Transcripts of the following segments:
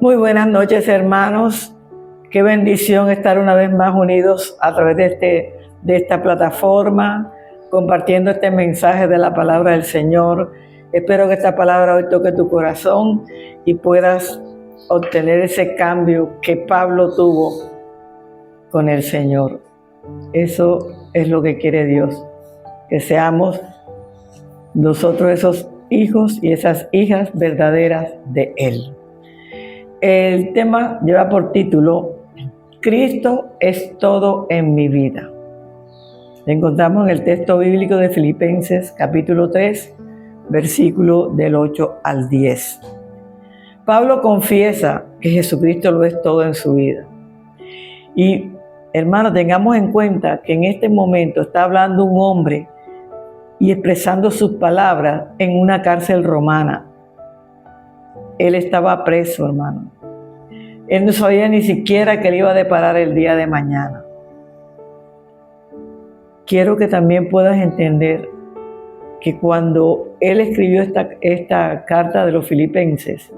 Muy buenas noches, hermanos. Qué bendición estar una vez más unidos a través de esta plataforma, compartiendo este mensaje de la palabra del Señor. Espero que esta palabra hoy toque tu corazón y puedas obtener ese cambio que Pablo tuvo con el Señor. Eso es lo que quiere Dios, que seamos nosotros esos hijos y esas hijas verdaderas de Él. El tema lleva por título Cristo es todo en mi vida. Lo encontramos en el texto bíblico de Filipenses capítulo 3, versículo del 8 al 10. Pablo confiesa que Jesucristo lo es todo en su vida. Y hermanos, tengamos en cuenta que en este momento está hablando un hombre y expresando sus palabras en una cárcel romana. Él estaba preso, hermano. Él no sabía ni siquiera que le iba a deparar el día de mañana. Quiero que también puedas entender que cuando él escribió esta carta de los Filipenses,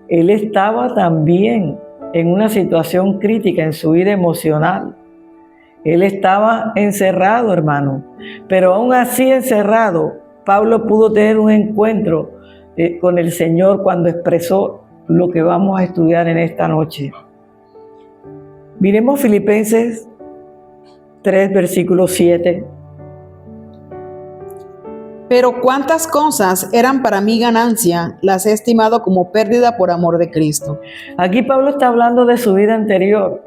él estaba también en una situación crítica en su vida emocional. Él estaba encerrado, hermano. Pero aún así encerrado, Pablo pudo tener un encuentro con el Señor cuando expresó lo que vamos a estudiar en esta noche. Miremos Filipenses 3, versículo 7. Pero cuántas cosas eran para mí ganancia, las he estimado como pérdida por amor de Cristo. Aquí Pablo está hablando de su vida anterior,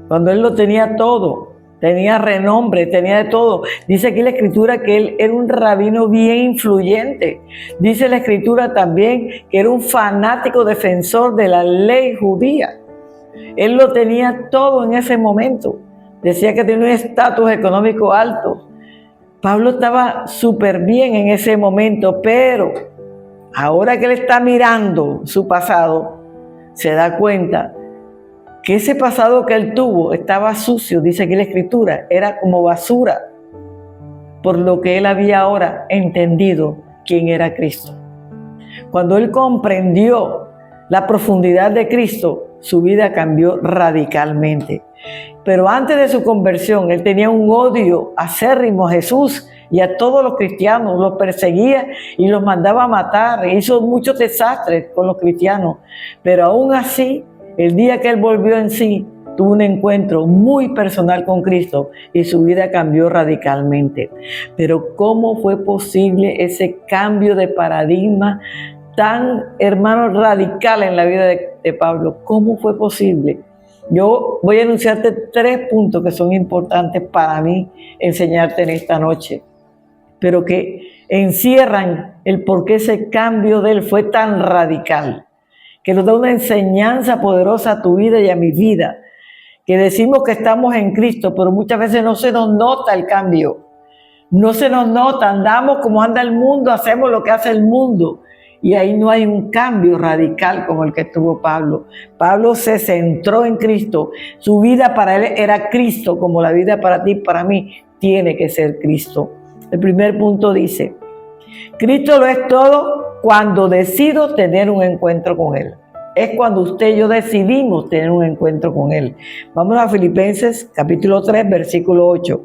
cuando él lo tenía todo. Tenía renombre, tenía de todo. Dice aquí la Escritura que él era un rabino bien influyente. Dice la Escritura también que era un fanático defensor de la ley judía. Él lo tenía todo en ese momento. Decía que tenía un estatus económico alto. Pablo estaba súper bien en ese momento, pero ahora que él está mirando su pasado, se da cuenta que ese pasado que él tuvo estaba sucio, dice aquí la Escritura, era como basura, por lo que él había ahora entendido quién era Cristo. Cuando él comprendió la profundidad de Cristo, su vida cambió radicalmente. Pero antes de su conversión, él tenía un odio acérrimo a Jesús y a todos los cristianos, los perseguía y los mandaba a matar, hizo muchos desastres con los cristianos, pero aún así, el día que él volvió en sí, tuvo un encuentro muy personal con Cristo y su vida cambió radicalmente. Pero ¿cómo fue posible ese cambio de paradigma tan, hermano, radical en la vida de Pablo? ¿Cómo fue posible? Yo voy a anunciarte 3 puntos que son importantes para mí enseñarte en esta noche, pero que encierran el por qué ese cambio de él fue tan radical, que nos da una enseñanza poderosa a tu vida y a mi vida, que decimos que estamos en Cristo, pero muchas veces no se nos nota el cambio, no se nos nota, andamos como anda el mundo, hacemos lo que hace el mundo, y ahí no hay un cambio radical como el que tuvo Pablo. Pablo se centró en Cristo, su vida para él era Cristo, como la vida para ti, para mí, tiene que ser Cristo. El primer punto dice, Cristo lo es todo cuando decido tener un encuentro con Él. Es cuando usted y yo decidimos tener un encuentro con Él. Vamos a Filipenses capítulo 3, versículo 8.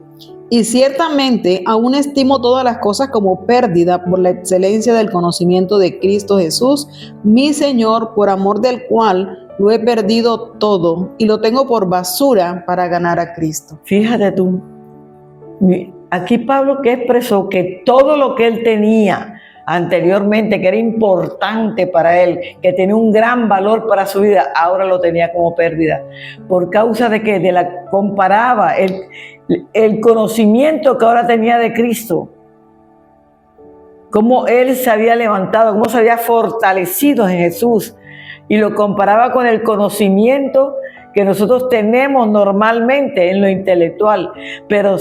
Y ciertamente aún estimo todas las cosas como pérdida por la excelencia del conocimiento de Cristo Jesús, mi Señor, por amor del cual lo he perdido todo y lo tengo por basura para ganar a Cristo. Fíjate tú, aquí Pablo que expresó que todo lo que él tenía anteriormente, que era importante para él, que tenía un gran valor para su vida, ahora lo tenía como pérdida. ¿Por causa de qué? Comparaba el conocimiento que ahora tenía de Cristo, cómo él se había levantado, cómo se había fortalecido en Jesús, y lo comparaba con el conocimiento que nosotros tenemos normalmente en lo intelectual, pero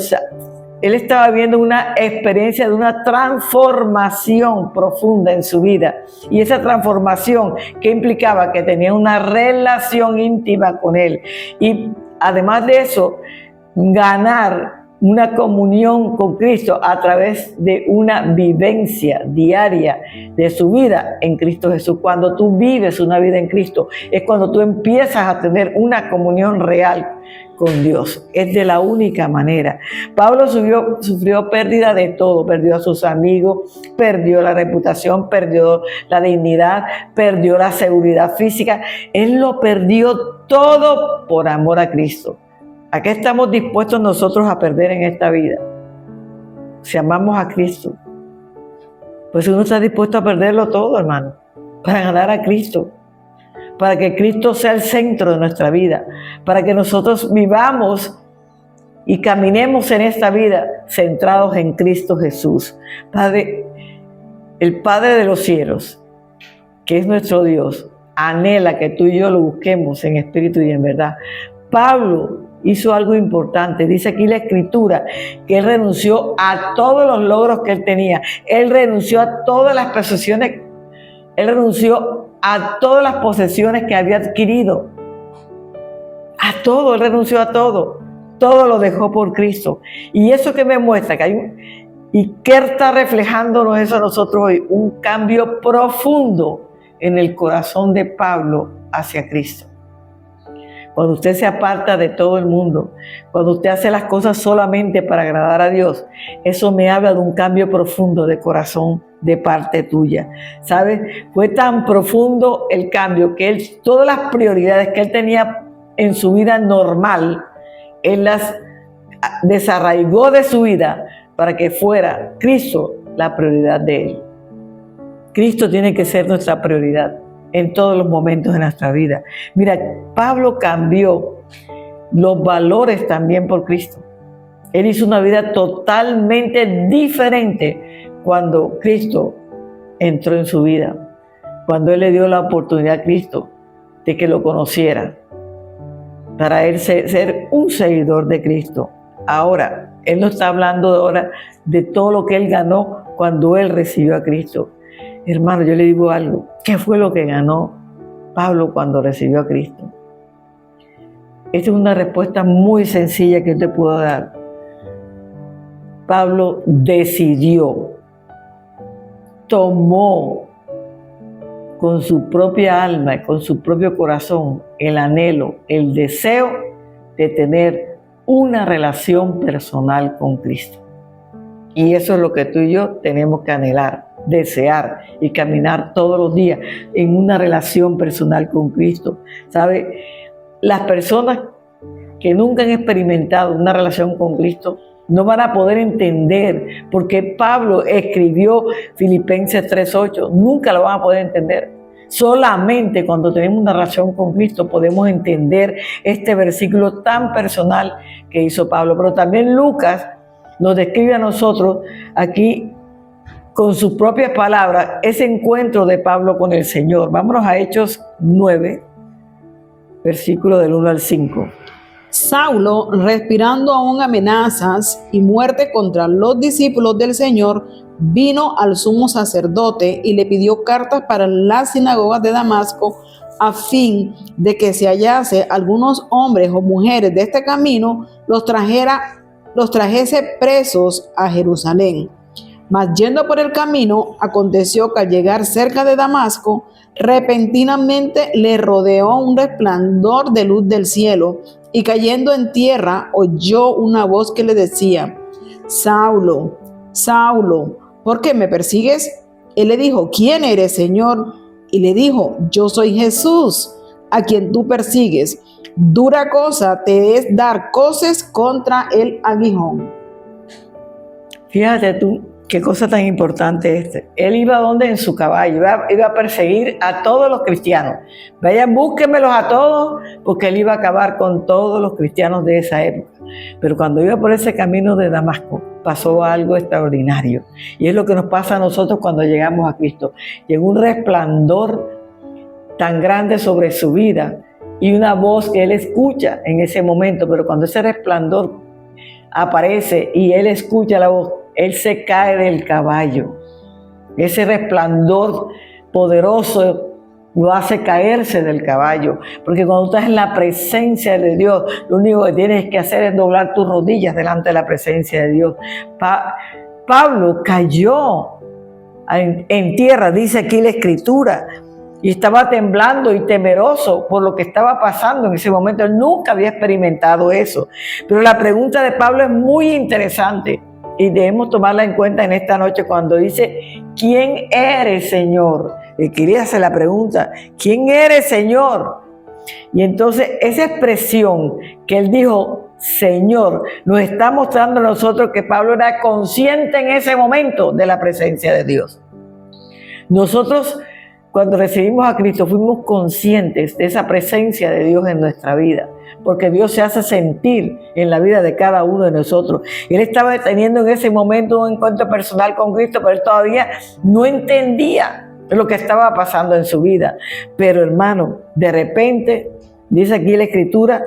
él estaba viendo una experiencia de una transformación profunda en su vida. Y esa transformación que implicaba que tenía una relación íntima con Él. Y además de eso, ganar una comunión con Cristo a través de una vivencia diaria de su vida en Cristo Jesús. Cuando tú vives una vida en Cristo, es cuando tú empiezas a tener una comunión real con Dios. Es de la única manera. Pablo sufrió pérdida de todo. Perdió a sus amigos, perdió la reputación, perdió la dignidad, perdió la seguridad física. Él lo perdió todo por amor a Cristo. ¿A qué estamos dispuestos nosotros a perder en esta vida? Si amamos a Cristo, pues uno está dispuesto a perderlo todo, hermano, para ganar a Cristo, para que Cristo sea el centro de nuestra vida, para que nosotros vivamos y caminemos en esta vida centrados en Cristo Jesús. Padre, el Padre de los cielos, que es nuestro Dios, anhela que tú y yo lo busquemos en espíritu y en verdad. Pablo hizo algo importante. Dice aquí la Escritura que él renunció a todos los logros que él tenía. Él renunció a todas las posesiones. Él renunció a todas las posesiones que había adquirido. A todo, él renunció a todo. Todo lo dejó por Cristo. Y eso que me muestra que hay ¿y qué está reflejándonos eso a nosotros hoy? Un cambio profundo en el corazón de Pablo hacia Cristo. Cuando usted se aparta de todo el mundo, cuando usted hace las cosas solamente para agradar a Dios, eso me habla de un cambio profundo de corazón de parte tuya. ¿Sabes? Fue tan profundo el cambio que él, todas las prioridades que él tenía en su vida normal, él las desarraigó de su vida para que fuera Cristo la prioridad de él. Cristo tiene que ser nuestra prioridad en todos los momentos de nuestra vida. Mira, Pablo cambió los valores también por Cristo. Él hizo una vida totalmente diferente cuando Cristo entró en su vida, cuando él le dio la oportunidad a Cristo de que lo conociera, para él ser un seguidor de Cristo. Ahora, él no está hablando ahora de todo lo que él ganó cuando él recibió a Cristo. Hermano, yo le digo algo. ¿Qué fue lo que ganó Pablo cuando recibió a Cristo? Esta es una respuesta muy sencilla que te puedo dar. Pablo decidió, tomó con su propia alma y con su propio corazón el anhelo, el deseo de tener una relación personal con Cristo. Y eso es lo que tú y yo tenemos que anhelar, desear y caminar todos los días en una relación personal con Cristo. ¿Sabe? Las personas que nunca han experimentado una relación con Cristo no van a poder entender por qué Pablo escribió Filipenses 3:8. Nunca lo van a poder entender. Solamente cuando tenemos una relación con Cristo podemos entender este versículo tan personal que hizo Pablo. Pero también Lucas nos describe a nosotros aquí con sus propias palabras ese encuentro de Pablo con el Señor. Vámonos a Hechos 9, versículo del 1 al 5. Saulo, respirando aún amenazas y muerte contra los discípulos del Señor, vino al sumo sacerdote y le pidió cartas para las sinagogas de Damasco, a fin de que si hallase algunos hombres o mujeres de este camino, los trajese presos a Jerusalén. Mas yendo por el camino, aconteció que al llegar cerca de Damasco, repentinamente le rodeó un resplandor de luz del cielo, y cayendo en tierra, oyó una voz que le decía: Saulo, Saulo, ¿por qué me persigues? Él le dijo: ¿Quién eres, Señor? Y le dijo: Yo soy Jesús, a quien tú persigues. Dura cosa te es dar coces contra el aguijón. Fíjate tú, qué cosa tan importante este. Él iba donde en su caballo, iba a perseguir a todos los cristianos. Vayan, búsquenmelos a todos, porque él iba a acabar con todos los cristianos de esa época. Pero cuando iba por ese camino de Damasco, pasó algo extraordinario. Y es lo que nos pasa a nosotros cuando llegamos a Cristo. Llegó un resplandor tan grande sobre su vida y una voz que él escucha en ese momento. Pero cuando ese resplandor aparece y él escucha la voz, él se cae del caballo. Ese resplandor poderoso lo hace caerse del caballo, porque cuando estás en la presencia de Dios, lo único que tienes que hacer es doblar tus rodillas delante de la presencia de Dios. Pablo cayó en tierra, dice aquí la Escritura, y estaba temblando y temeroso por lo que estaba pasando en ese momento. Él nunca había experimentado eso. Pero la pregunta de Pablo es muy interesante y debemos tomarla en cuenta en esta noche cuando dice: ¿quién eres, Señor? Y quería hacer la pregunta: ¿quién eres, Señor? Y entonces esa expresión que él dijo, Señor, nos está mostrando a nosotros que Pablo era consciente en ese momento de la presencia de Dios. Nosotros, cuando recibimos a Cristo, fuimos conscientes de esa presencia de Dios en nuestra vida, porque Dios se hace sentir en la vida de cada uno de nosotros. Él estaba teniendo en ese momento un encuentro personal con Cristo, pero él todavía no entendía lo que estaba pasando en su vida. Pero hermano, de repente, dice aquí la Escritura,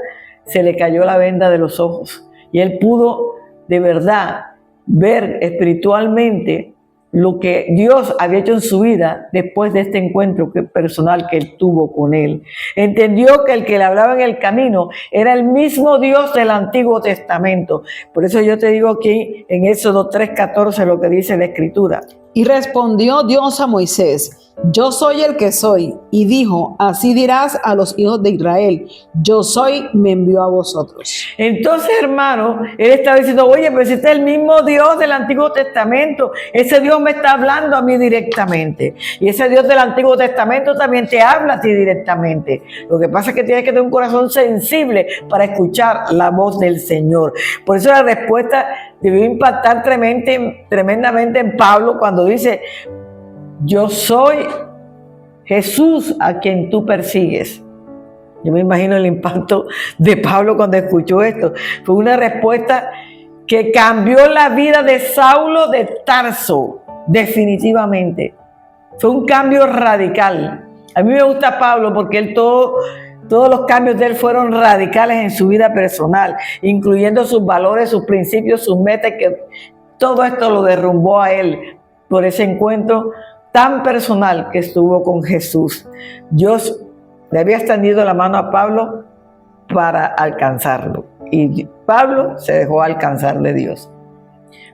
se le cayó la venda de los ojos y él pudo de verdad ver espiritualmente lo que Dios había hecho en su vida después de este encuentro personal que él tuvo con él. Entendió que el que le hablaba en el camino era el mismo Dios del Antiguo Testamento. Por eso yo te digo aquí en Éxodo 3:14 lo que dice la Escritura. Y respondió Dios a Moisés: yo soy el que soy. Y dijo: así dirás a los hijos de Israel: yo soy, me envió a vosotros. Entonces, hermano, él estaba diciendo: oye, pero si este es el mismo Dios del Antiguo Testamento, ese Dios me está hablando a mí directamente. Y ese Dios del Antiguo Testamento también te habla a ti directamente. Lo que pasa es que tienes que tener un corazón sensible para escuchar la voz del Señor. Por eso la respuesta debió impactar tremendamente en Pablo cuando dice: yo soy Jesús a quien tú persigues. Yo me imagino el impacto de Pablo cuando escuchó esto. Fue una respuesta que cambió la vida de Saulo de Tarso, definitivamente. Fue un cambio radical. A mí me gusta Pablo porque él todos los cambios de él fueron radicales en su vida personal, incluyendo sus valores, sus principios, sus metas, que todo esto lo derrumbó a él por ese encuentro tan personal que estuvo con Jesús. Dios le había extendido la mano a Pablo para alcanzarlo y Pablo se dejó alcanzar de Dios.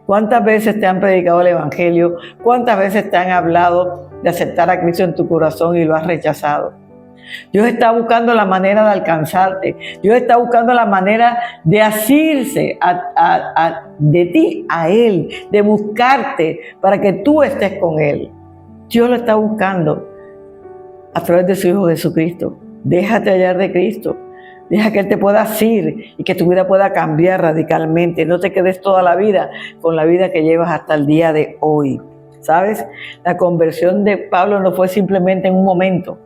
¿Cuántas veces te han predicado el Evangelio? ¿Cuántas veces te han hablado de aceptar a Cristo en tu corazón y lo has rechazado? Dios está buscando la manera de alcanzarte. Dios está buscando la manera de asirse de ti a Él, de buscarte para que tú estés con Él. Dios lo está buscando a través de su Hijo Jesucristo. Déjate hallar de Cristo. Deja que Él te pueda asir y que tu vida pueda cambiar radicalmente. No te quedes toda la vida con la vida que llevas hasta el día de hoy. ¿Sabes? La conversión de Pablo no fue simplemente en un momento.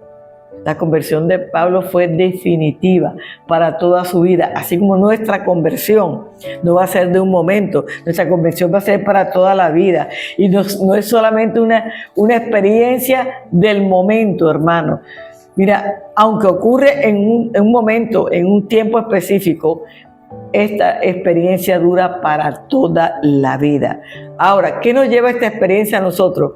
La conversión de Pablo fue definitiva para toda su vida, así como nuestra conversión no va a ser de un momento, nuestra conversión va a ser para toda la vida. Y no es solamente una experiencia del momento, hermano. Mira, aunque ocurre en un momento, en un tiempo específico, esta experiencia dura para toda la vida. Ahora, ¿qué nos lleva esta experiencia a nosotros?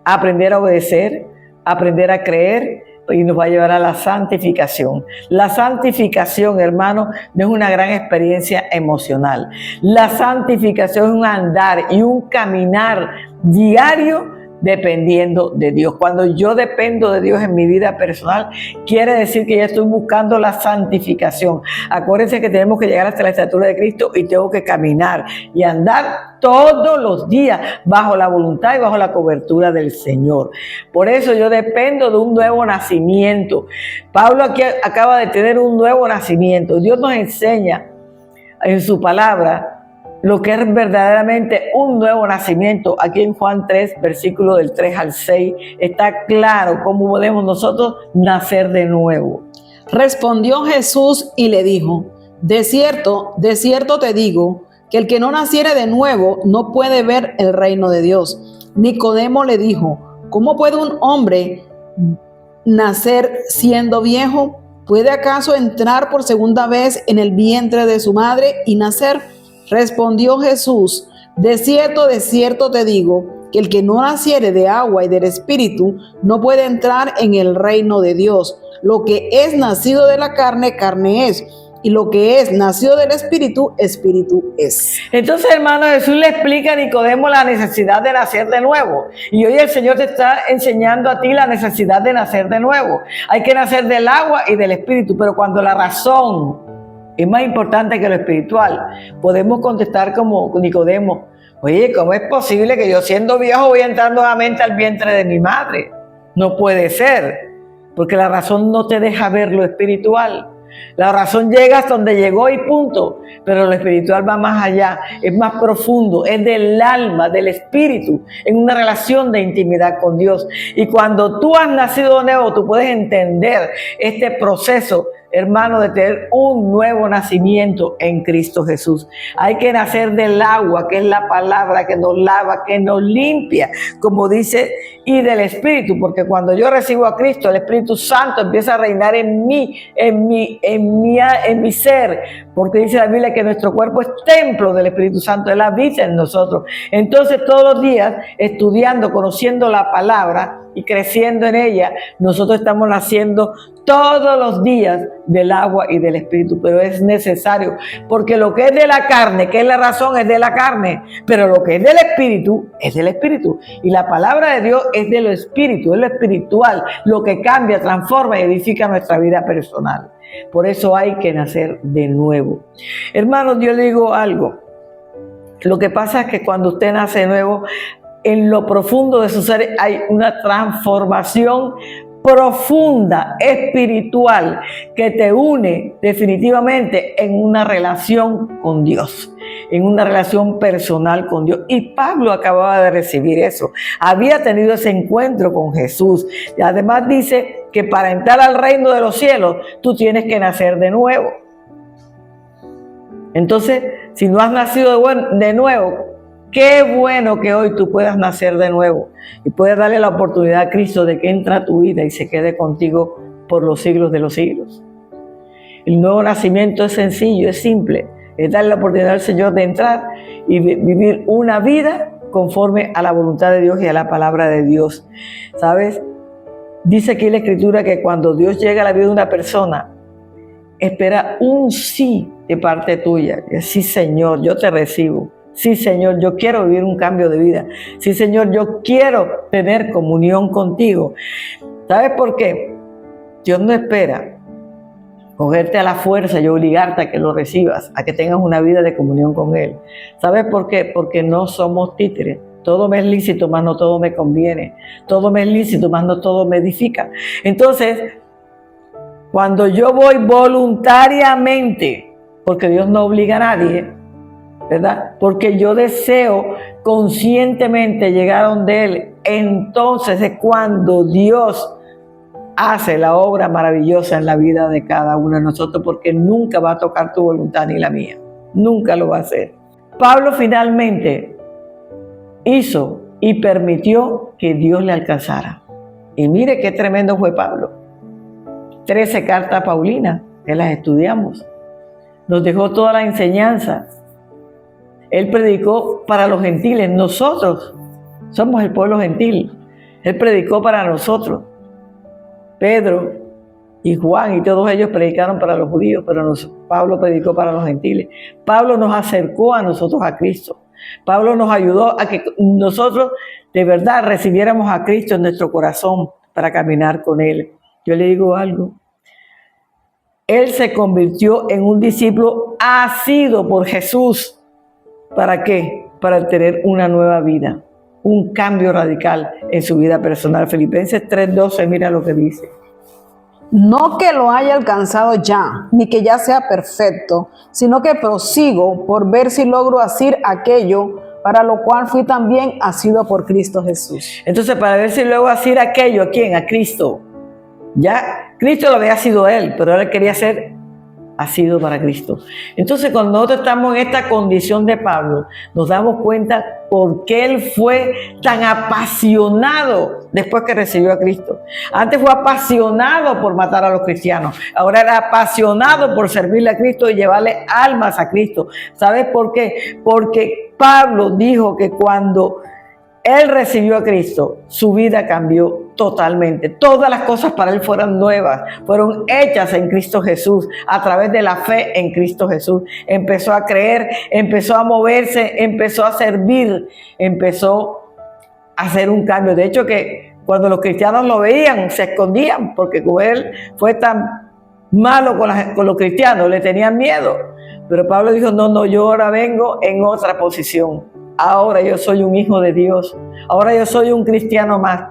A aprender a obedecer, a aprender a creer, y nos va a llevar a la santificación. La santificación, hermano, no es una gran experiencia emocional. La santificación es un andar y un caminar diario dependiendo de Dios. Cuando yo dependo de Dios en mi vida personal, quiere decir que ya estoy buscando la santificación. Acuérdense que tenemos que llegar hasta la estatura de Cristo y tengo que caminar y andar todos los días bajo la voluntad y bajo la cobertura del Señor. Por eso yo dependo de un nuevo nacimiento. Pablo aquí acaba de tener un nuevo nacimiento. Dios nos enseña en su palabra lo que es verdaderamente un nuevo nacimiento. Aquí en Juan 3, versículo del 3 al 6, está claro cómo podemos nosotros nacer de nuevo. Respondió Jesús y le dijo: de cierto te digo, que el que no naciere de nuevo no puede ver el reino de Dios. Nicodemo le dijo: ¿cómo puede un hombre nacer siendo viejo? ¿Puede acaso entrar por segunda vez en el vientre de su madre y nacer? Respondió Jesús: de cierto te digo, que el que no naciere de agua y del Espíritu no puede entrar en el reino de Dios. Lo que es nacido de la carne, carne es. Y lo que es nacido del Espíritu, Espíritu es. Entonces, hermano, Jesús le explica a Nicodemo la necesidad de nacer de nuevo. Y hoy el Señor te está enseñando a ti la necesidad de nacer de nuevo. Hay que nacer del agua y del Espíritu, pero cuando la razón es más importante que lo espiritual, podemos contestar como Nicodemo: oye, ¿cómo es posible que yo siendo viejo voy entrando nuevamente al vientre de mi madre? No puede ser, porque la razón no te deja ver lo espiritual. La razón llega hasta donde llegó y punto, pero lo espiritual va más allá, es más profundo, es del alma, del espíritu, en una relación de intimidad con Dios. Y cuando tú has nacido de nuevo, tú puedes entender este proceso, hermano, de tener un nuevo nacimiento en Cristo Jesús. Hay que nacer del agua, que es la palabra que nos lava, que nos limpia, como dice, y del Espíritu, porque cuando yo recibo a Cristo, el Espíritu Santo empieza a reinar en mí, en mi ser, porque dice la Biblia que nuestro cuerpo es templo del Espíritu Santo, Él habita en nosotros. Entonces, todos los días, estudiando, conociendo la palabra y creciendo en ella, nosotros estamos naciendo todos los días del agua y del Espíritu, pero es necesario, porque lo que es de la carne, que es la razón, es de la carne, pero lo que es del Espíritu, es del Espíritu, y la palabra de Dios es de lo espíritu, es lo espiritual, lo que cambia, transforma y edifica nuestra vida personal. Por eso hay que nacer de nuevo. Hermanos, yo le digo algo, lo que pasa es que cuando usted nace de nuevo, en lo profundo de su ser hay una transformación profunda, espiritual, que te une definitivamente en una relación con Dios, en una relación personal con Dios. Y Pablo acababa de recibir eso, había tenido ese encuentro con Jesús. Y además dice que para entrar al reino de los cielos, tú tienes que nacer de nuevo. Entonces, si no has nacido de nuevo, qué bueno que hoy tú puedas nacer de nuevo y puedas darle la oportunidad a Cristo de que entre a tu vida y se quede contigo por los siglos de los siglos. El nuevo nacimiento es sencillo, es simple, es darle la oportunidad al Señor de entrar y vivir una vida conforme a la voluntad de Dios y a la palabra de Dios. ¿Sabes? Dice aquí la Escritura que cuando Dios llega a la vida de una persona, espera un sí de parte tuya. Sí, Señor, yo te recibo. Sí, Señor, yo quiero vivir un cambio de vida. Sí, Señor, yo quiero tener comunión contigo. ¿Sabes por qué? Dios no espera cogerte a la fuerza y obligarte a que lo recibas, a que tengas una vida de comunión con Él. ¿Sabes por qué? Porque no somos títeres. Todo me es lícito, mas no todo me conviene. Todo me es lícito, mas no todo me edifica. Entonces, cuando yo voy voluntariamente, porque Dios no obliga a nadie, ¿verdad? Porque yo deseo conscientemente llegar a donde Él, entonces es cuando Dios hace la obra maravillosa en la vida de cada uno de nosotros, porque nunca va a tocar tu voluntad ni la mía, nunca lo va a hacer. Pablo finalmente hizo y permitió que Dios le alcanzara. Y mire qué tremendo fue Pablo. 13 cartas paulinas, que las estudiamos. Nos dejó toda la enseñanza. Él predicó para los gentiles. Nosotros somos el pueblo gentil. Él predicó para nosotros. Pedro y Juan y todos ellos predicaron para los judíos, pero Pablo predicó para los gentiles. Pablo nos acercó a nosotros a Cristo. Pablo nos ayudó a que nosotros de verdad recibiéramos a Cristo en nuestro corazón para caminar con Él. Yo le digo algo. Él se convirtió en un discípulo asido por Jesús. ¿Para qué? Para tener una nueva vida, un cambio radical en su vida personal. Filipenses 3:12, mira lo que dice. No que lo haya alcanzado ya, ni que ya sea perfecto, sino que prosigo por ver si logro hacer aquello para lo cual fui también asido por Cristo Jesús. Entonces, para ver si luego hacer aquello, ¿a quién? A Cristo. Ya Cristo lo había sido Él, pero Él quería ser asido para Cristo. Entonces, cuando nosotros estamos en esta condición de Pablo, nos damos cuenta por qué Él fue tan apasionado después que recibió a Cristo. Antes fue apasionado por matar a los cristianos. Ahora era apasionado por servirle a Cristo y llevarle almas a Cristo. ¿Sabes por qué? Porque Pablo dijo que cuando él recibió a Cristo, su vida cambió totalmente. Todas las cosas para él fueron nuevas, fueron hechas en Cristo Jesús, a través de la fe en Cristo Jesús. Empezó a creer, empezó a moverse, empezó a servir, empezó a hacer un cambio. De hecho, que cuando los cristianos lo veían, se escondían, porque como él fue tan malo con los cristianos, le tenían miedo. Pero Pablo dijo, no, yo ahora vengo en otra posición. Ahora yo soy un hijo de Dios. Ahora yo soy un cristiano más.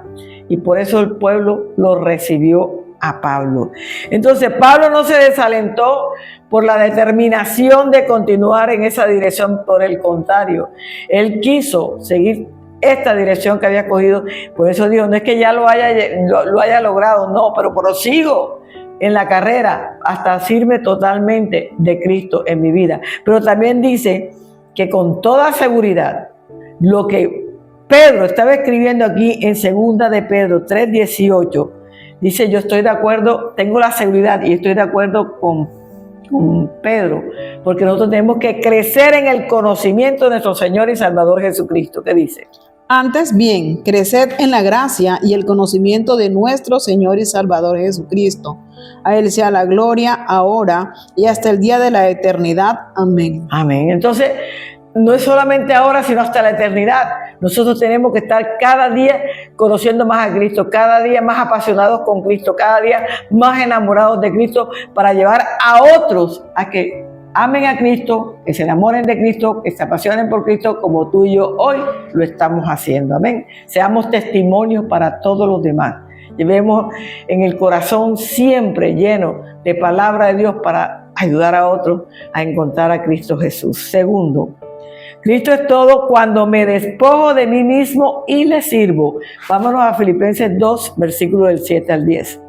Y por eso el pueblo lo recibió a Pablo. Entonces Pablo no se desalentó por la determinación de continuar en esa dirección. Por el contrario, él quiso seguir esta dirección que había cogido. Por eso dijo, no es que ya lo haya logrado, no, pero prosigo en la carrera hasta asirme totalmente de Cristo en mi vida. Pero también dice que con toda seguridad, lo que Pedro estaba escribiendo aquí en 2 de Pedro 3:18, dice, yo estoy de acuerdo, tengo la seguridad y estoy de acuerdo con Pedro, porque nosotros tenemos que crecer en el conocimiento de nuestro Señor y Salvador Jesucristo. ¿Qué dice? Antes bien, creced en la gracia y el conocimiento de nuestro Señor y Salvador Jesucristo. A Él sea la gloria ahora y hasta el día de la eternidad. Amén. Amén. Entonces, no es solamente ahora, sino hasta la eternidad. Nosotros tenemos que estar cada día conociendo más a Cristo, cada día más apasionados con Cristo, cada día más enamorados de Cristo, para llevar a otros a que amen a Cristo, que se enamoren de Cristo, que se apasionen por Cristo, como tú y yo hoy lo estamos haciendo. Amén. Seamos testimonios para todos los demás. Llevemos en el corazón siempre lleno de palabra de Dios para ayudar a otros a encontrar a Cristo Jesús. Segundo, Cristo es todo cuando me despojo de mí mismo y le sirvo. Vámonos a Filipenses 2, versículos del 7 al 10.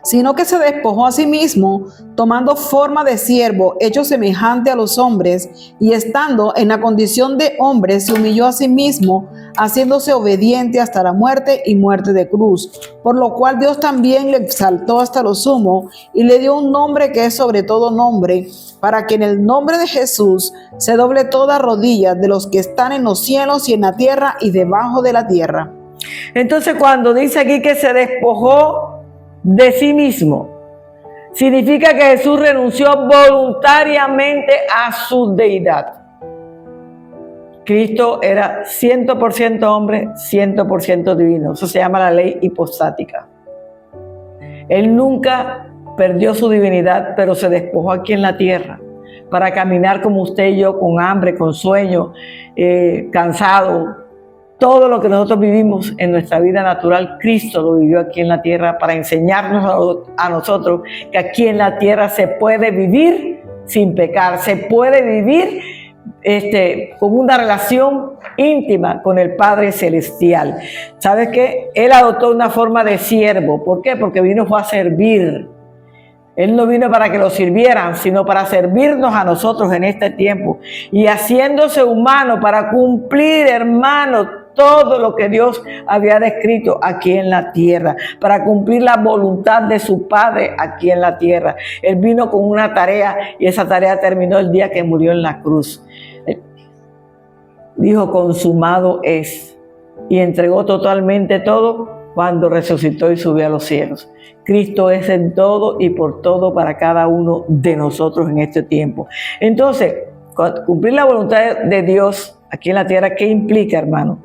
Sino que se despojó a sí mismo, tomando forma de siervo, hecho semejante a los hombres, y estando en la condición de hombre, se humilló a sí mismo, haciéndose obediente hasta la muerte y muerte de cruz. Por lo cual Dios también le exaltó hasta lo sumo, y le dio un nombre que es sobre todo nombre, para que en el nombre de Jesús se doble toda rodilla de los que están en los cielos y en la tierra y debajo de la tierra. Entonces, cuando dice aquí que se despojó de sí mismo, significa que Jesús renunció voluntariamente a su deidad. Cristo era 100% hombre, 100% divino. Eso se llama la ley hipostática. Él nunca perdió su divinidad, pero se despojó aquí en la tierra para caminar como usted y yo, con hambre, con sueño, cansado. Todo lo que nosotros vivimos en nuestra vida natural, Cristo lo vivió aquí en la tierra para enseñarnos a nosotros que aquí en la tierra se puede vivir sin pecar, se puede vivir con una relación íntima con el Padre Celestial. ¿Sabes qué? Él adoptó una forma de siervo. ¿Por qué? Porque fue a servir. Él no vino para que lo sirvieran, sino para servirnos a nosotros en este tiempo. Y haciéndose humano para cumplir, hermanos, todo lo que Dios había descrito aquí en la tierra, para cumplir la voluntad de su Padre aquí en la tierra. Él vino con una tarea y esa tarea terminó el día que murió en la cruz. Dijo, consumado es, y entregó totalmente todo cuando resucitó y subió a los cielos. Cristo es en todo y por todo para cada uno de nosotros en este tiempo. Entonces, cumplir la voluntad de Dios aquí en la tierra, ¿qué implica, hermano?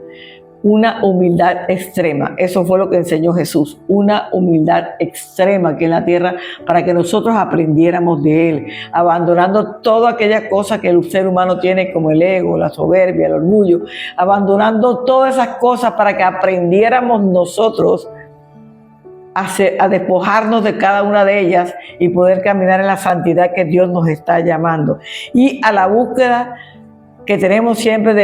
Una humildad extrema. Eso fue lo que enseñó Jesús, una humildad extrema aquí en la tierra para que nosotros aprendiéramos de Él, abandonando todas aquellas cosas que el ser humano tiene, como el ego, la soberbia, el orgullo, abandonando todas esas cosas para que aprendiéramos nosotros a despojarnos de cada una de ellas y poder caminar en la santidad que Dios nos está llamando, y a la búsqueda que tenemos siempre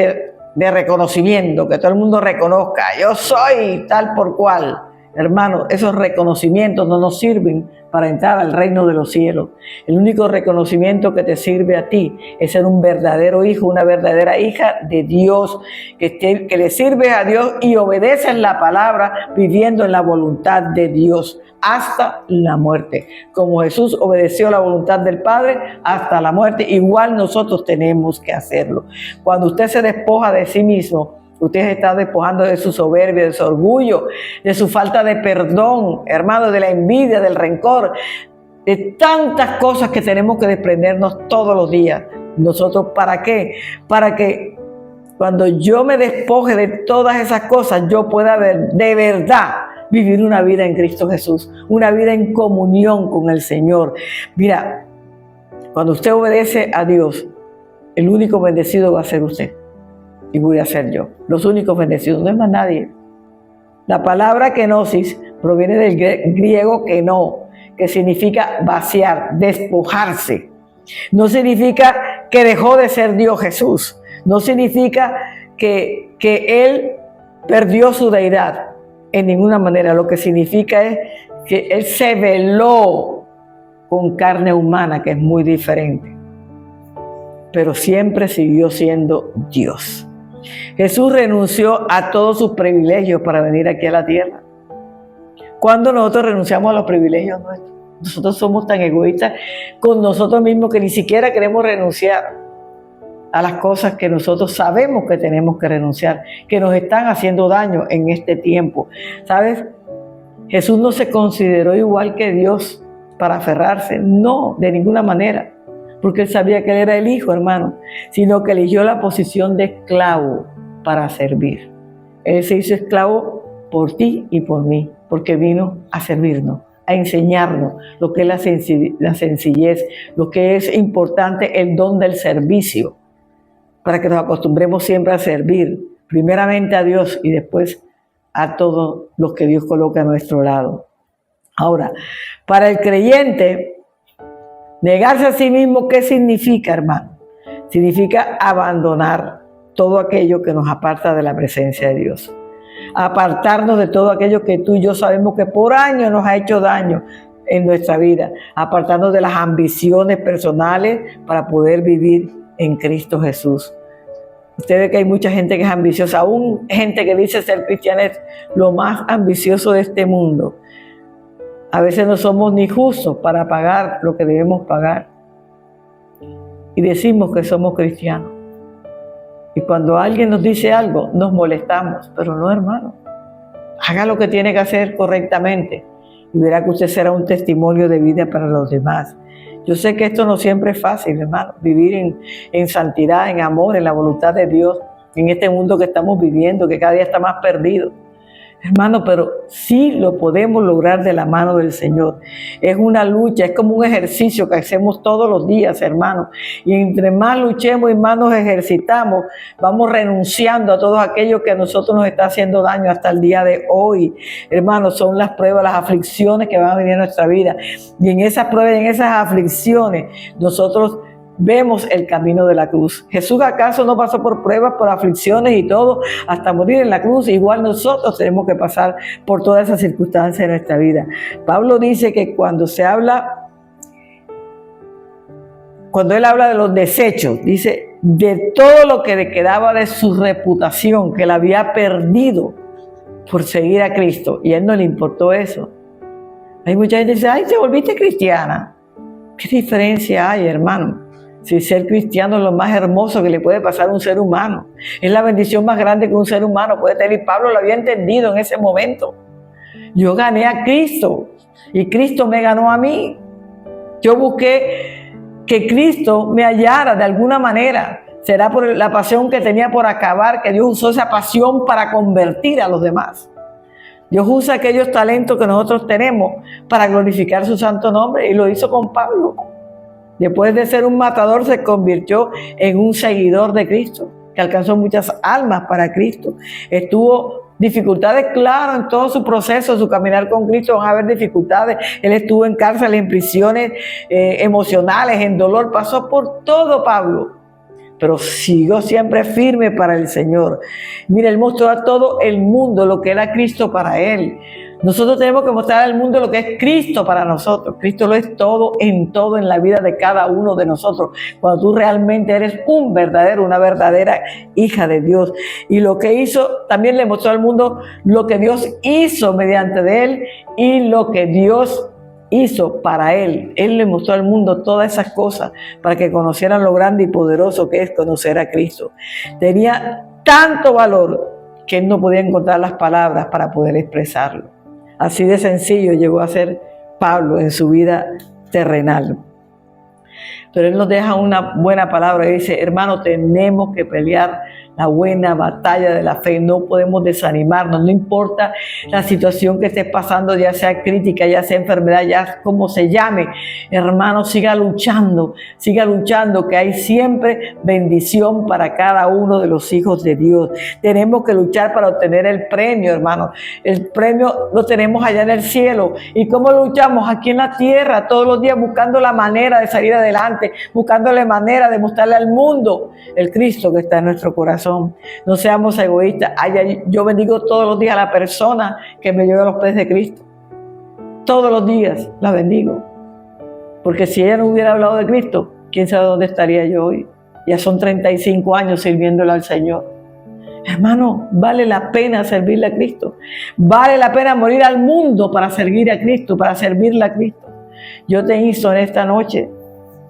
de reconocimiento, que todo el mundo reconozca, yo soy tal por cual. Hermano, esos reconocimientos no nos sirven para entrar al reino de los cielos. El único reconocimiento que te sirve a ti es ser un verdadero hijo, una verdadera hija de Dios, que le sirves a Dios y obedeces la palabra viviendo en la voluntad de Dios hasta la muerte. Como Jesús obedeció la voluntad del Padre hasta la muerte, igual nosotros tenemos que hacerlo. Cuando usted se despoja de sí mismo, Usted se está despojando de su soberbia, de su orgullo, de su falta de perdón, hermano, de la envidia, del rencor, de tantas cosas que tenemos que desprendernos todos los días. Nosotros, ¿para qué? Para que cuando yo me despoje de todas esas cosas, yo pueda ver de verdad vivir una vida en Cristo Jesús, una vida en comunión con el Señor. Mira, cuando usted obedece a Dios, el único bendecido va a ser usted y voy a ser yo. Los únicos bendecidos, no es más nadie. La palabra kenosis proviene del griego keno, que significa vaciar, despojarse. No significa que dejó de ser Dios Jesús. No significa que Él perdió su deidad en ninguna manera. Lo que significa es que Él se veló con carne humana, que es muy diferente. Pero siempre siguió siendo Dios. Jesús renunció a todos sus privilegios para venir aquí a la tierra. Cuando nosotros renunciamos a los privilegios nuestros, nosotros somos tan egoístas con nosotros mismos que ni siquiera queremos renunciar a las cosas que nosotros sabemos que tenemos que renunciar, que nos están haciendo daño en este tiempo. ¿Sabes? Jesús no se consideró igual que Dios para aferrarse, no, de ninguna manera, porque Él sabía que Él era el Hijo, hermano, sino que eligió la posición de esclavo para servir. Él se hizo esclavo por ti y por mí, porque vino a servirnos, a enseñarnos lo que es la sencillez, lo que es importante, el don del servicio, para que nos acostumbremos siempre a servir, primeramente a Dios y después a todos los que Dios coloca a nuestro lado. Ahora, para el creyente, negarse a sí mismo, ¿qué significa, hermano? Significa abandonar todo aquello que nos aparta de la presencia de Dios. Apartarnos de todo aquello que tú y yo sabemos que por años nos ha hecho daño en nuestra vida. Apartarnos de las ambiciones personales para poder vivir en Cristo Jesús. Usted ve que hay mucha gente que es ambiciosa, aún gente que dice ser cristiana es lo más ambicioso de este mundo. A veces no somos ni justos para pagar lo que debemos pagar. Y decimos que somos cristianos. Y cuando alguien nos dice algo, nos molestamos. Pero no, hermano. Haga lo que tiene que hacer correctamente. Y verá que usted será un testimonio de vida para los demás. Yo sé que esto no siempre es fácil, hermano. Vivir en santidad, en amor, en la voluntad de Dios. En este mundo que estamos viviendo, que cada día está más perdido. Hermano, pero sí lo podemos lograr de la mano del Señor. Es una lucha, es como un ejercicio que hacemos todos los días, hermano. Y entre más luchemos y más nos ejercitamos, vamos renunciando a todo aquello que a nosotros nos está haciendo daño hasta el día de hoy. Hermano, son las pruebas, las aflicciones que van a venir a nuestra vida. Y en esas pruebas, en esas aflicciones, nosotros vemos el camino de la cruz. Jesús acaso no pasó por pruebas, por aflicciones y todo, hasta morir en la cruz. Igual nosotros tenemos que pasar por todas esas circunstancias de nuestra vida. Pablo dice que cuando él habla de los desechos, dice, de todo lo que le quedaba de su reputación, que la había perdido por seguir a Cristo, y a él no le importó eso. Hay mucha gente que dice, ay, te volviste cristiana. ¿Qué diferencia hay, hermano? Si ser cristiano es lo más hermoso que le puede pasar a un ser humano. Es la bendición más grande que un ser humano puede tener. Y Pablo lo había entendido en ese momento. Yo gané a Cristo y Cristo me ganó a mí. Yo busqué que Cristo me hallara de alguna manera. Será por la pasión que tenía por acabar, que Dios usó esa pasión para convertir a los demás. Dios usa aquellos talentos que nosotros tenemos para glorificar su santo nombre, y lo hizo con Pablo. Después de ser un matador, se convirtió en un seguidor de Cristo, que alcanzó muchas almas para Cristo. Estuvo dificultades, claro, en todo su proceso, su caminar con Cristo van a haber dificultades. Él estuvo en cárcel, en prisiones emocionales, en dolor, pasó por todo Pablo, pero siguió siempre firme para el Señor. Mira, Él mostró a todo el mundo lo que era Cristo para Él. Nosotros tenemos que mostrar al mundo lo que es Cristo para nosotros. Cristo lo es todo en la vida de cada uno de nosotros. Cuando tú realmente eres una verdadera hija de Dios. Y lo que hizo, también le mostró al mundo lo que Dios hizo mediante de Él y lo que Dios hizo para Él. Él le mostró al mundo todas esas cosas para que conocieran lo grande y poderoso que es conocer a Cristo. Tenía tanto valor que él no podía encontrar las palabras para poder expresarlo. Así de sencillo llegó a ser Pablo en su vida terrenal. Pero él nos deja una buena palabra y dice, hermano, tenemos que pelear la buena batalla de la fe, no podemos desanimarnos, no importa la situación que estés pasando, ya sea crítica, ya sea enfermedad, ya como se llame, hermano, siga luchando, que hay siempre bendición para cada uno de los hijos de Dios. Tenemos que luchar para obtener el premio, hermano. El premio lo tenemos allá en el cielo. ¿Y cómo luchamos? Aquí en la tierra, todos los días buscando la manera de salir adelante, buscándole manera de mostrarle al mundo el Cristo que está en nuestro corazón. No seamos egoístas. Yo bendigo todos los días a la persona que me lleva a los pies de Cristo. Todos los días la bendigo. Porque si ella no hubiera hablado de Cristo, quién sabe dónde estaría yo hoy. Ya son 35 años sirviéndole al Señor. Hermano, vale la pena servirle a Cristo. Vale la pena morir al mundo para servir a Cristo, para servirle a Cristo. Yo te insto en esta noche,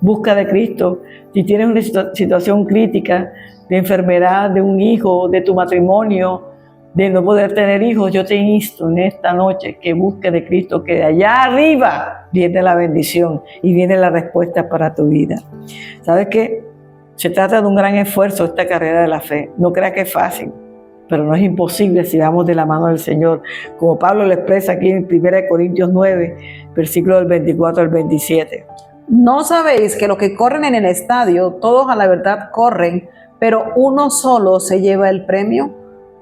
busca de Cristo. Si tienes una situación crítica de enfermedad, de un hijo, de tu matrimonio, de no poder tener hijos, yo te insto en esta noche que busques de Cristo, que de allá arriba viene la bendición y viene la respuesta para tu vida. ¿Sabes qué? Se trata de un gran esfuerzo esta carrera de la fe. No creas que es fácil, pero no es imposible si vamos de la mano del Señor. Como Pablo lo expresa aquí en 1 Corintios 9, versículos del 24 al 27. ¿No sabéis que los que corren en el estadio, todos a la verdad corren, pero uno solo se lleva el premio?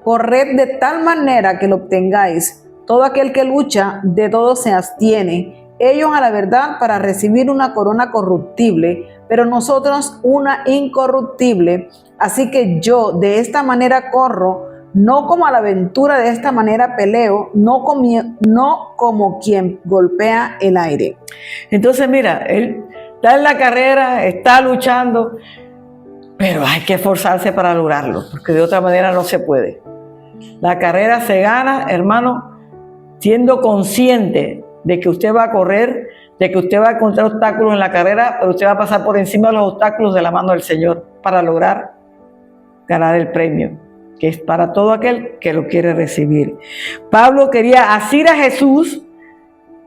Corred de tal manera que lo obtengáis. Todo aquel que lucha, de todo se abstiene. Ellos a la verdad para recibir una corona corruptible, pero nosotros una incorruptible. Así que yo de esta manera corro, no como a la aventura, de esta manera peleo, no como quien golpea el aire. Entonces mira, él está en la carrera, está luchando, pero hay que esforzarse para lograrlo, porque de otra manera no se puede. La carrera se gana, hermano, siendo consciente de que usted va a correr, de que usted va a encontrar obstáculos en la carrera, pero usted va a pasar por encima de los obstáculos de la mano del Señor para lograr ganar el premio, que es para todo aquel que lo quiere recibir. Pablo quería asir a Jesús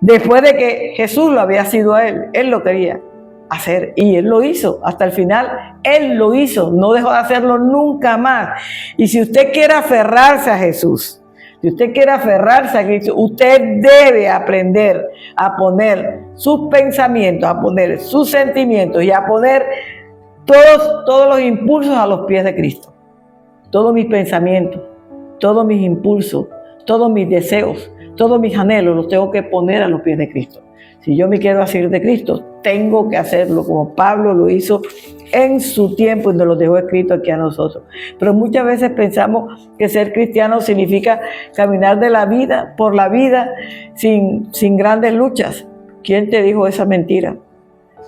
después de que Jesús lo había asido a él. Él lo quería hacer y él lo hizo hasta el final. Él lo hizo, no dejó de hacerlo nunca más. Y si usted quiere aferrarse a Jesús, si usted quiere aferrarse a Cristo, usted debe aprender a poner sus pensamientos, a poner sus sentimientos y a poner todos los impulsos a los pies de Cristo. Todos mis pensamientos, todos mis impulsos, todos mis deseos, todos mis anhelos los tengo que poner a los pies de Cristo. Si yo me quiero asir de Cristo, tengo que hacerlo como Pablo lo hizo en su tiempo y nos lo dejó escrito aquí a nosotros. Pero muchas veces pensamos que ser cristiano significa caminar por la vida sin grandes luchas. ¿Quién te dijo esa mentira?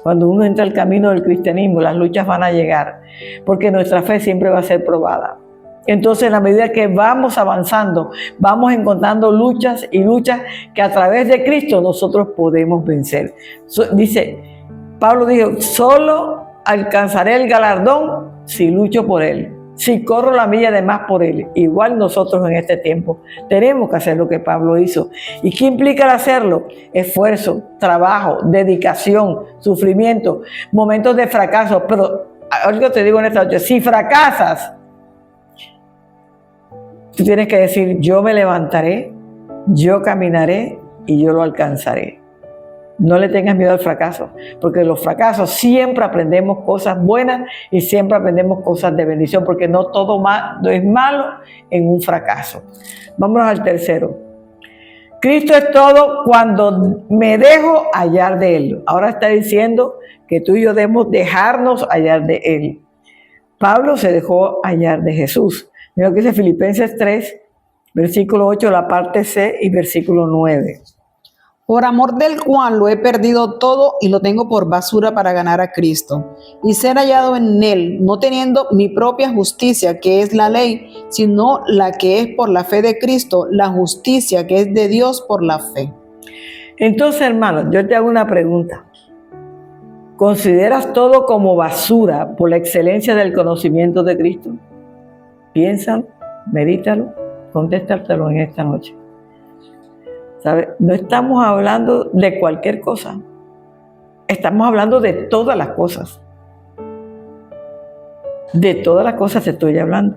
Cuando uno entra al camino del cristianismo, las luchas van a llegar, porque nuestra fe siempre va a ser probada. Entonces, en la medida que vamos avanzando, vamos encontrando luchas y luchas que a través de Cristo nosotros podemos vencer. Pablo dijo, solo alcanzaré el galardón si lucho por Él, si corro la milla de más por Él. Igual nosotros en este tiempo tenemos que hacer lo que Pablo hizo. ¿Y qué implica el hacerlo? Esfuerzo, trabajo, dedicación, sufrimiento, momentos de fracaso. Pero algo te digo en esta noche, si fracasas, tú tienes que decir, yo me levantaré, yo caminaré y yo lo alcanzaré. No le tengas miedo al fracaso, porque de los fracasos siempre aprendemos cosas buenas y siempre aprendemos cosas de bendición, porque no todo es malo en un fracaso. Vámonos al tercero. Cristo es todo cuando me dejo hallar de Él. Ahora está diciendo que tú y yo debemos dejarnos hallar de Él. Pablo se dejó hallar de Jesús. Mira lo que dice Filipenses 3, versículo 8, la parte C y versículo 9. Por amor del cual lo he perdido todo y lo tengo por basura para ganar a Cristo y ser hallado en Él, no teniendo mi propia justicia, que es la ley, sino la que es por la fe de Cristo, la justicia que es de Dios por la fe. Entonces, hermanos, yo te hago una pregunta. ¿Consideras todo como basura por la excelencia del conocimiento de Cristo? Piénsalo, medítalo, contéstatelo en esta noche. ¿Sabes? No estamos hablando de cualquier cosa. Estamos hablando de todas las cosas. De todas las cosas te estoy hablando.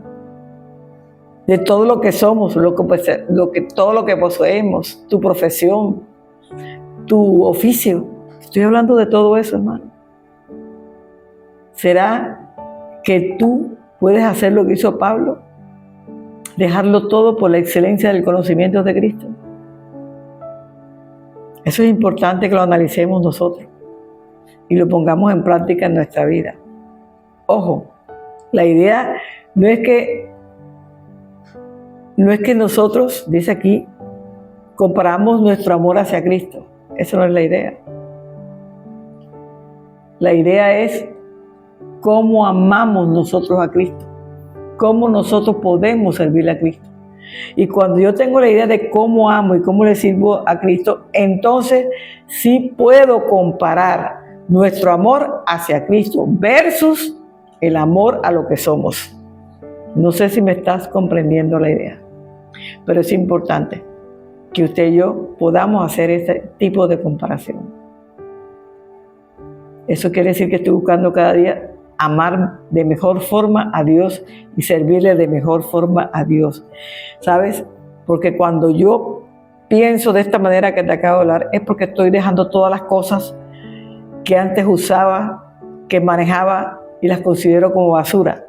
De todo lo que somos, todo lo que poseemos, tu profesión, tu oficio. Estoy hablando de todo eso, hermano. ¿Será que tú puedes hacer lo que hizo Pablo? Dejarlo todo por la excelencia del conocimiento de Cristo. Eso es importante que lo analicemos nosotros y lo pongamos en práctica en nuestra vida. Ojo, la idea no es que nosotros, dice aquí, comparamos nuestro amor hacia Cristo. Esa no es la idea. La idea es cómo amamos nosotros a Cristo, cómo nosotros podemos servirle a Cristo. Y cuando yo tengo la idea de cómo amo y cómo le sirvo a Cristo, entonces sí puedo comparar nuestro amor hacia Cristo versus el amor a lo que somos. No sé si me estás comprendiendo la idea, pero es importante que usted y yo podamos hacer este tipo de comparación. Eso quiere decir que estoy buscando cada día amar de mejor forma a Dios y servirle de mejor forma a Dios. ¿Sabes? Porque cuando yo pienso de esta manera que te acabo de hablar, es porque estoy dejando todas las cosas que antes usaba, que manejaba y las considero como basura.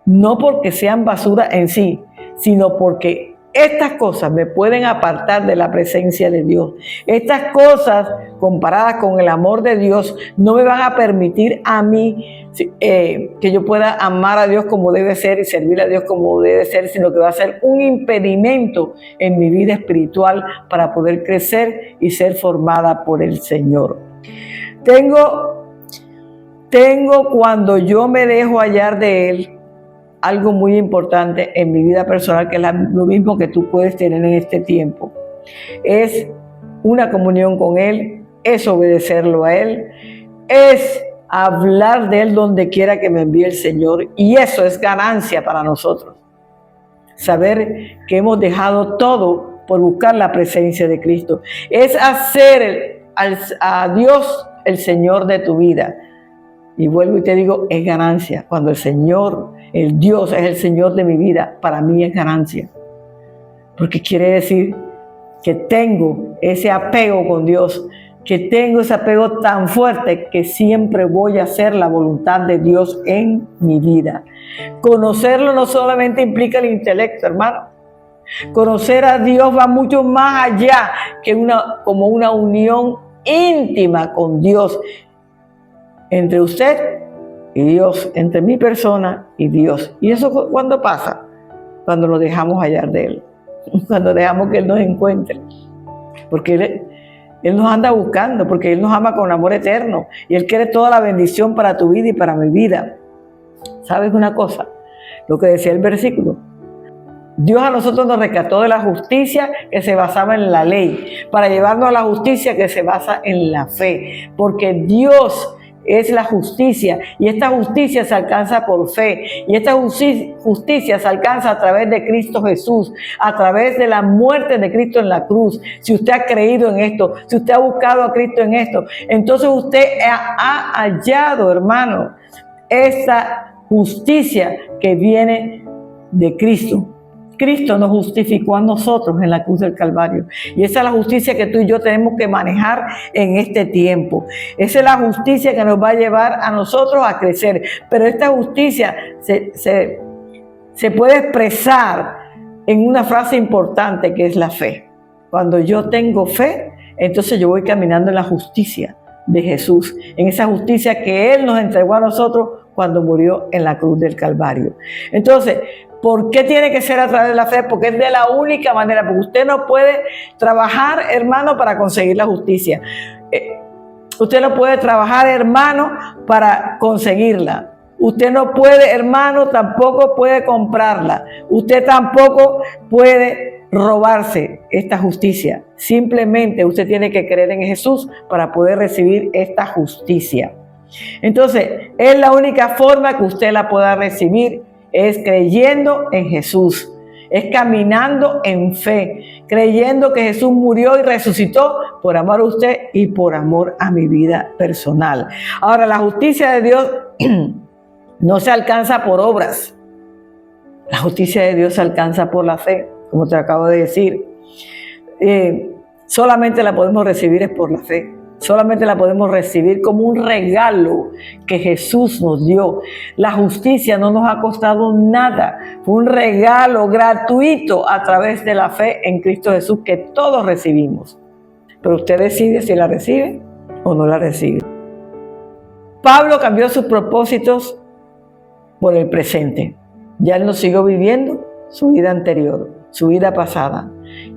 No porque sean basura en sí, sino porque estas cosas me pueden apartar de la presencia de Dios. Estas cosas, comparadas con el amor de Dios, no me van a permitir a mí que yo pueda amar a Dios como debe ser y servir a Dios como debe ser, sino que va a ser un impedimento en mi vida espiritual para poder crecer y ser formada por el Señor. Tengo cuando yo me dejo hallar de Él, algo muy importante en mi vida personal, que es lo mismo que tú puedes tener en este tiempo. Es una comunión con Él, es obedecerlo a Él, es hablar de Él donde quiera que me envíe el Señor. Y eso es ganancia para nosotros. Saber que hemos dejado todo por buscar la presencia de Cristo. Es hacer a Dios el Señor de tu vida. Y vuelvo y te digo, es ganancia. Cuando el Dios es el Señor de mi vida, para mí es ganancia. Porque quiere decir que tengo ese apego con Dios, que tengo ese apego tan fuerte que siempre voy a hacer la voluntad de Dios en mi vida. Conocerlo no solamente implica el intelecto, hermano. Conocer a Dios va mucho más allá que como una unión íntima con Dios. Entre usted y Dios, entre mi persona y Dios. ¿Y eso cuándo pasa? Cuando nos dejamos hallar de Él, cuando dejamos que Él nos encuentre. Porque Él nos anda buscando, porque Él nos ama con amor eterno y Él quiere toda la bendición para tu vida y para mi vida. ¿Sabes una cosa? Lo que decía el versículo. Dios a nosotros nos rescató de la justicia que se basaba en la ley, para llevarnos a la justicia que se basa en la fe. Porque Dios es la justicia, y esta justicia se alcanza por fe, y esta justicia se alcanza a través de Cristo Jesús, a través de la muerte de Cristo en la cruz. Si usted ha creído en esto, si usted ha buscado a Cristo en esto, entonces usted ha hallado, hermano, esa justicia que viene de Cristo. Cristo nos justificó a nosotros en la cruz del Calvario. Y esa es la justicia que tú y yo tenemos que manejar en este tiempo. Esa es la justicia que nos va a llevar a nosotros a crecer. Pero esta justicia se puede expresar en una frase importante que es la fe. Cuando yo tengo fe, entonces yo voy caminando en la justicia de Jesús, en esa justicia que Él nos entregó a nosotros cuando murió en la cruz del Calvario. Entonces, ¿por qué tiene que ser a través de la fe? Porque es de la única manera, porque usted no puede trabajar, hermano, para conseguir la justicia. Usted no puede trabajar, hermano, para conseguirla. Usted no puede, hermano, tampoco puede comprarla. Usted tampoco puede robarse esta justicia. Simplemente usted tiene que creer en Jesús para poder recibir esta justicia. Entonces, es la única forma que usted la pueda recibir es creyendo en Jesús, es caminando en fe, creyendo que Jesús murió y resucitó por amor a usted y por amor a mi vida personal. Ahora, la justicia de Dios no se alcanza por obras. La justicia de Dios se alcanza por la fe, como te acabo de decir. Solamente la podemos recibir es por la fe. Solamente la podemos recibir como un regalo que Jesús nos dio. La justicia no nos ha costado nada. Fue un regalo gratuito a través de la fe en Cristo Jesús que todos recibimos. Pero usted decide si la recibe o no la recibe. Pablo cambió sus propósitos por el presente. Ya él no siguió viviendo su vida anterior, su vida pasada.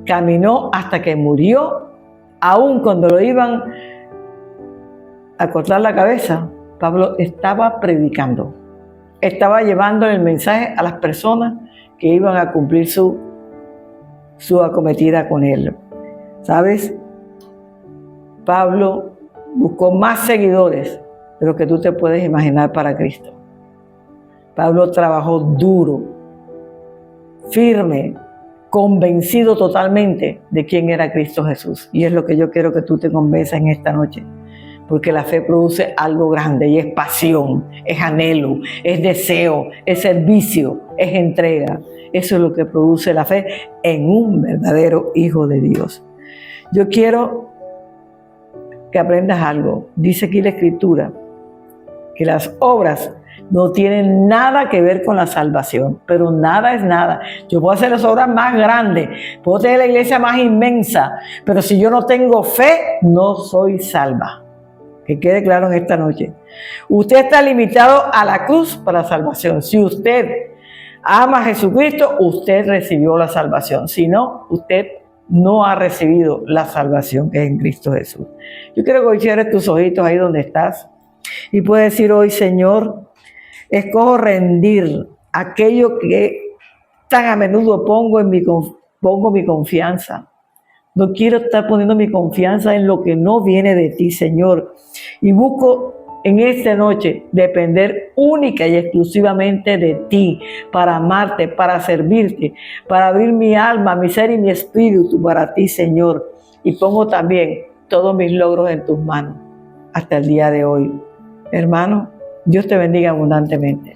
Caminó hasta que murió. Aún cuando lo iban a cortar la cabeza, Pablo estaba predicando. Estaba llevando el mensaje a las personas que iban a cumplir su acometida con él. ¿Sabes? Pablo buscó más seguidores de lo que tú te puedes imaginar para Cristo. Pablo trabajó duro, firme, convencido totalmente de quién era Cristo Jesús. Y es lo que yo quiero que tú te convences en esta noche. Porque la fe produce algo grande y es pasión, es anhelo, es deseo, es servicio, es entrega. Eso es lo que produce la fe en un verdadero hijo de Dios. Yo quiero que aprendas algo. Dice aquí la Escritura que las obras no tienen nada que ver con la salvación, pero nada es nada. Yo puedo hacer las obras más grandes, puedo tener la iglesia más inmensa, pero si yo no tengo fe, no soy salva. Que quede claro en esta noche. Usted está limitado a la cruz para la salvación. Si usted ama a Jesucristo, usted recibió la salvación. Si no, usted no ha recibido la salvación que es en Cristo Jesús. Yo quiero que hoy cierres tus ojitos ahí donde estás y puedes decir hoy: Señor, escojo rendir aquello que tan a menudo pongo mi confianza. No quiero estar poniendo mi confianza en lo que no viene de ti, Señor. Y busco en esta noche depender única y exclusivamente de ti, para amarte, para servirte, para abrir mi alma, mi ser y mi espíritu para ti, Señor. Y pongo también todos mis logros en tus manos hasta el día de hoy. Hermano, Dios te bendiga abundantemente.